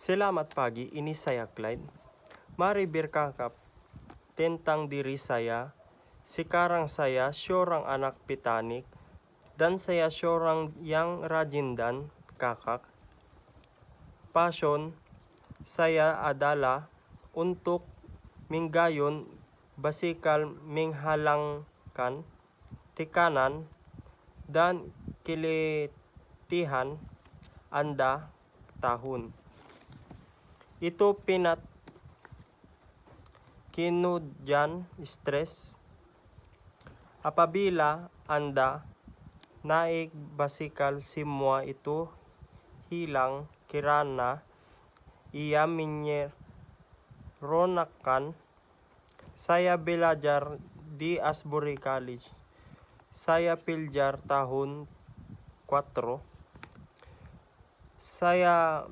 Selamat pagi, ini saya Clyde. Mari berkakap tentang diri saya. Sekarang saya seorang anak petanik dan saya seorang yang rajin dan kakak. Passion saya adalah untuk menggayon basikal menghalangkan tekanan dan keletihan Anda tahun. Ito kinudian stress. Apabila Anda naik basikal semua itu hilang kirana ia menyeronakan. Saya belajar di Asbury College. Saya pelajar tahun 4. Saya